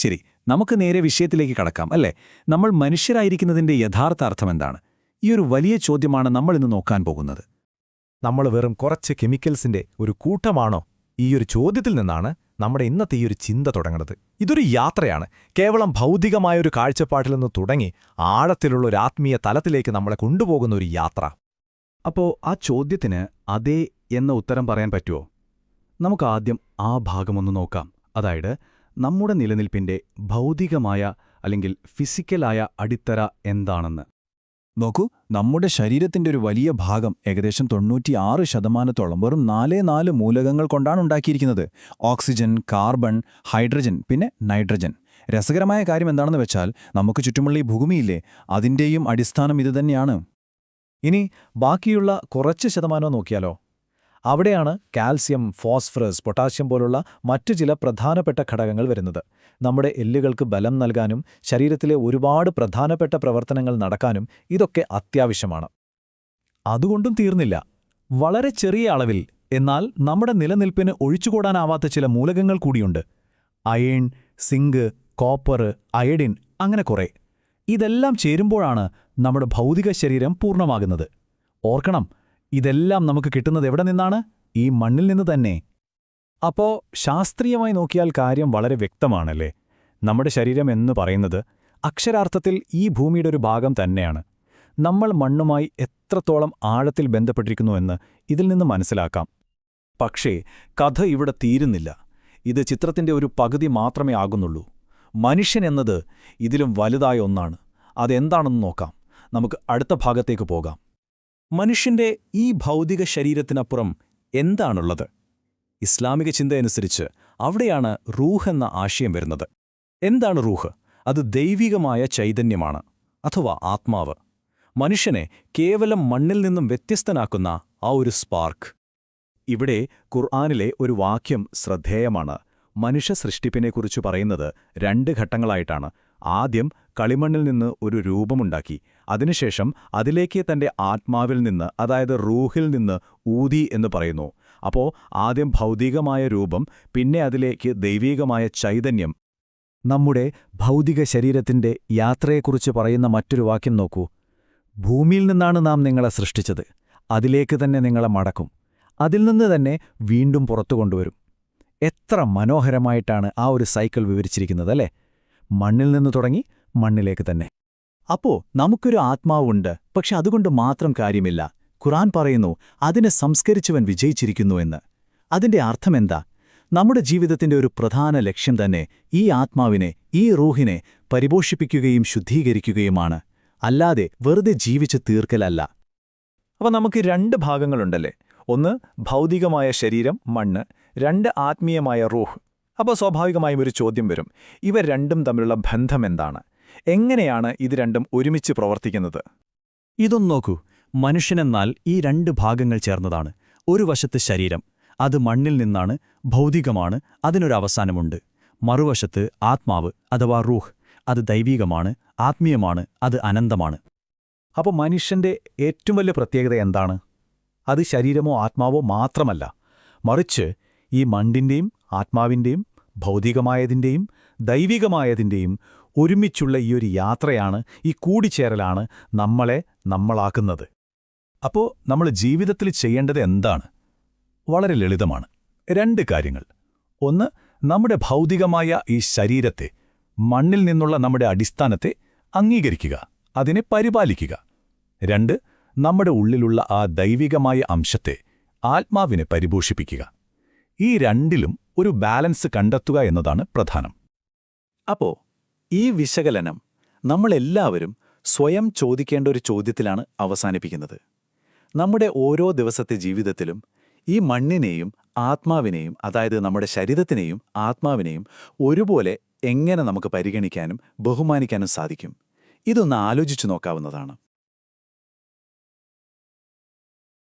ശരി, നമുക്ക് നേരെ വിഷയത്തിലേക്ക് കടക്കാം, അല്ലേ? നമ്മൾ മനുഷ്യരായിരിക്കുന്നതിന്റെ യഥാർത്ഥ അർത്ഥമെന്താണ്? ഈ ഒരു വലിയ ചോദ്യമാണ് നമ്മൾ ഇന്ന് നോക്കാൻ പോകുന്നത്. നമ്മൾ വെറും കുറച്ച് കെമിക്കൽസിന്റെ ഒരു കൂട്ടമാണോ? ഈയൊരു ചോദ്യത്തിൽ നിന്നാണ് നമ്മുടെ ഇന്നത്തെ ഈ ഒരു ചിന്ത തുടങ്ങുന്നത്. ഇതൊരു യാത്രയാണ്. കേവലം ഭൗതികമായൊരു കാഴ്ചപ്പാട്ടിൽ നിന്ന് തുടങ്ങി ആഴത്തിലുള്ള ഒരു ആത്മീയ തലത്തിലേക്ക് നമ്മളെ കൊണ്ടുപോകുന്ന ഒരു യാത്ര. അപ്പോ ആ ചോദ്യത്തിന് അതെ എന്ന ഉത്തരം പറയാൻ പറ്റുമോ? നമുക്കാദ്യം ആ ഭാഗമൊന്ന് നോക്കാം. അതായത് നമ്മുടെ നിലനിൽപ്പിന്റെ ഭൗതികമായ അല്ലെങ്കിൽ ഫിസിക്കലായ അടിത്തറ എന്താണെന്ന്. നോക്കൂ, നമ്മുടെ ശരീരത്തിന്റെ ഒരു വലിയ ഭാഗം, ഏകദേശം 96% വെറും 4 മൂലകങ്ങൾ കൊണ്ടാണ് ഉണ്ടാക്കിയിരിക്കുന്നത്. ഓക്സിജൻ, കാർബൺ, ഹൈഡ്രജൻ, പിന്നെ നൈട്രജൻ. രസകരമായ കാര്യം എന്താണെന്ന് വെച്ചാൽ നമുക്ക് ചുറ്റുമുള്ള ഈ ഭൂമിയില്ലേ, അതിന്റെയും അടിസ്ഥാനം ഇതുതന്നെയാണ്. ഇനി ബാക്കിയുള്ള കുറച്ച് ശതമാനം നോക്കിയാലോ? അവിടെയാണ് കാൽസ്യം, ഫോസ്ഫറസ്, പൊട്ടാസ്യം പോലുള്ള മറ്റു ചില പ്രധാനപ്പെട്ട ഘടകങ്ങൾ വരുന്നത്. നമ്മുടെ എല്ലുകൾക്ക് ബലം നൽകാനും ശരീരത്തിലെ ഒരുപാട് പ്രധാനപ്പെട്ട പ്രവർത്തനങ്ങൾ നടക്കാനും ഇതൊക്കെ അത്യാവശ്യമാണ്. അതുകൊണ്ടും തീർന്നില്ല. വളരെ ചെറിയ അളവിൽ, എന്നാൽ നമ്മുടെ നിലനിൽപ്പിന് ഒഴിച്ചുകൂടാനാവാത്ത ചില മൂലകങ്ങൾ കൂടിയുണ്ട്. അയേൺ, സിങ്ക്, കോപ്പർ, അയഡിൻ, അങ്ങനെ കുറേ. ഇതെല്ലാം ചേരുമ്പോഴാണ് നമ്മുടെ ഭൗതിക ശരീരം പൂർണ്ണമാകുന്നത്. ഓർക്കണം, ഇതെല്ലാം നമുക്ക് കിട്ടുന്നത് എവിടെ നിന്നാണ്? ഈ മണ്ണിൽ നിന്ന് തന്നെ. അപ്പോ ശാസ്ത്രീയമായി നോക്കിയാൽ കാര്യം വളരെ വ്യക്തമാണല്ലേ? നമ്മുടെ ശരീരം എന്ന് പറയുന്നത് അക്ഷരാർത്ഥത്തിൽ ഈ ഭൂമിയുടെ ഒരു ഭാഗം തന്നെയാണ്. നമ്മൾ മണ്ണുമായി എത്രത്തോളം ആഴത്തിൽ ബന്ധപ്പെട്ടിരിക്കുന്നുവെന്ന് ഇതിൽ നിന്ന് മനസ്സിലാക്കാം. പക്ഷേ കഥ ഇവിടെ തീരുന്നില്ല. ഇത് ചിത്രത്തിന്റെ ഒരു പകുതി മാത്രമേ ആകുന്നുള്ളൂ. മനുഷ്യൻ എന്നത് ഇതിലും വലുതായ ഒന്നാണ്. അതെന്താണെന്ന് നോക്കാം. നമുക്ക് അടുത്ത ഭാഗത്തേക്ക് പോകാം. മനുഷ്യന്റെ ഈ ഭൗതിക ശരീരത്തിനപ്പുറം എന്താണുള്ളത്? ഇസ്ലാമിക ചിന്തയനുസരിച്ച് അവിടെയാണ് റൂഹ് എന്ന ആശയം വരുന്നത്. എന്താണ് റൂഹ്? അത് ദൈവികമായ ചൈതന്യമാണ്, അഥവാ ആത്മാവ്. മനുഷ്യനെ കേവലം മണ്ണിൽ നിന്നും വ്യത്യസ്തനാക്കുന്ന ആ ഒരു സ്പാർക്ക്. ഇവിടെ ഖുർആനിലെ ഒരു വാക്യം ശ്രദ്ധേയമാണ്. മനുഷ്യ സൃഷ്ടിപ്പിനെക്കുറിച്ച് പറയുന്നത് 2 ഘട്ടങ്ങളായിട്ടാണ്. ആദ്യം കളിമണ്ണിൽ നിന്ന് ഒരു രൂപമുണ്ടാക്കി, അതിനുശേഷം അതിലേക്ക് തന്റെ ആത്മാവിൽ നിന്ന്, അതായത് റൂഹിൽ നിന്ന് ഊതി എന്ന് പറയുന്നു. അപ്പോ ആദ്യം ഭൗതികമായ രൂപം, പിന്നെ അതിലേക്ക് ദൈവീകമായ ചൈതന്യം. നമ്മുടെ ഭൗതിക ശരീരത്തിന്റെ യാത്രയെക്കുറിച്ച് പറയുന്ന മറ്റൊരു വാക്യം നോക്കൂ. ഭൂമിയിൽ നിന്നാണ് നാം നിങ്ങളെ സൃഷ്ടിച്ചത്, അതിലേക്ക് തന്നെ നിങ്ങളെ മടക്കും, അതിൽ നിന്ന് തന്നെ വീണ്ടും പുറത്തു കൊണ്ടുവരും. എത്ര മനോഹരമായിട്ടാണ് ആ ഒരു സൈക്കിൾ വിവരിച്ചിരിക്കുന്നതല്ലേ? മണ്ണിൽ നിന്ന് തുടങ്ങി മണ്ണിലേക്ക് തന്നെ. അപ്പോ നമുക്കൊരു ആത്മാവുണ്ട്, പക്ഷെ അതുകൊണ്ട് മാത്രം കാര്യമില്ല. ഖുർആൻ പറയുന്നു, അതിനെ സംസ്കരിച്ചവൻ വിജയിച്ചിരിക്കുന്നു എന്ന്. അതിന്റെ അർത്ഥമെന്താ? നമ്മുടെ ജീവിതത്തിന്റെ ഒരു പ്രധാന ലക്ഷ്യം തന്നെ ഈ ആത്മാവിനെ, ഈ റൂഹിനെ പരിപോഷിപ്പിക്കുകയും ശുദ്ധീകരിക്കുകയുമാണ്, അല്ലാതെ വെറുതെ ജീവിച്ച് തീർക്കലല്ല. അപ്പോൾ നമുക്ക് 2 ഭാഗങ്ങളുണ്ടല്ലേ? ഒന്ന് ഭൗതികമായ ശരീരം, മണ്ണ്. 2 ആത്മീയമായ റൂഹ്. അപ്പോൾ സ്വാഭാവികമായും ഒരു ചോദ്യം വരും, ഇവ രണ്ടും തമ്മിലുള്ള ബന്ധമെന്താണ്? എങ്ങനെയാണ് ഇത് രണ്ടും ഒരുമിച്ച് പ്രവർത്തിക്കുന്നത്? ഇതൊന്നു നോക്കൂ. മനുഷ്യനെന്നാൽ ഈ 2 ഭാഗങ്ങൾ ചേർന്നതാണ്. ഒരു വശത്ത് ശരീരം, അത് മണ്ണിൽ നിന്നാണ്, ഭൗതികമാണ്, അതിനൊരവസാനമുണ്ട്. മറുവശത്ത് ആത്മാവ് അഥവാ റൂഹ്, അത് ദൈവീകമാണ്, ആത്മീയമാണ്, അത് അനന്തമാണ്. അപ്പോൾ മനുഷ്യന്റെ ഏറ്റവും വലിയ പ്രത്യേകത എന്താണ്? അത് ശരീരമോ ആത്മാവോ മാത്രമല്ല, മറിച്ച് ഈ മണ്ണിന്റെയും ആത്മാവിന്റെയും ഭൗതികമായതിന്റെയും ദൈവികമായതിന്റെയും ഒരുമിച്ചുള്ള ഈ ഒരു യാത്രയാണ്, ഈ കൂടിച്ചേരലാണ് നമ്മളെ നമ്മളാക്കുന്നത്. അപ്പോൾ നമ്മൾ ജീവിതത്തിൽ ചെയ്യേണ്ടത് എന്താണ്? വളരെ ലളിതമാണ്. 2 കാര്യങ്ങൾ. ഒന്ന്, നമ്മുടെ ഭൗതികമായ ഈ ശരീരത്തെ, മണ്ണിൽ നിന്നുള്ള നമ്മുടെ അടിസ്ഥാനത്തെ അംഗീകരിക്കുക, അതിനെ പരിപാലിക്കുക. 2, നമ്മുടെ ഉള്ളിലുള്ള ആ ദൈവികമായ അംശത്തെ, ആത്മാവിനെ പരിപോഷിപ്പിക്കുക. ഈ 2ലും ഒരു ബാലൻസ് കണ്ടെത്തുക എന്നതാണ് പ്രധാനം. അപ്പോ ഈ വിശകലനം നമ്മളെല്ലാവരും സ്വയം ചോദിക്കേണ്ട ഒരു ചോദ്യത്തിലാണ് അവസാനിപ്പിക്കുന്നത്. നമ്മുടെ ഓരോ ദിവസത്തെ ജീവിതത്തിലും ഈ മണ്ണിനെയും ആത്മാവിനെയും, അതായത് നമ്മുടെ ശരീരത്തിനെയും ആത്മാവിനെയും ഒരുപോലെ എങ്ങനെ നമുക്ക് പരിഗണിക്കാനും ബഹുമാനിക്കാനും സാധിക്കും? ഇതൊന്ന് ആലോചിച്ചു നോക്കാവുന്നതാണ്.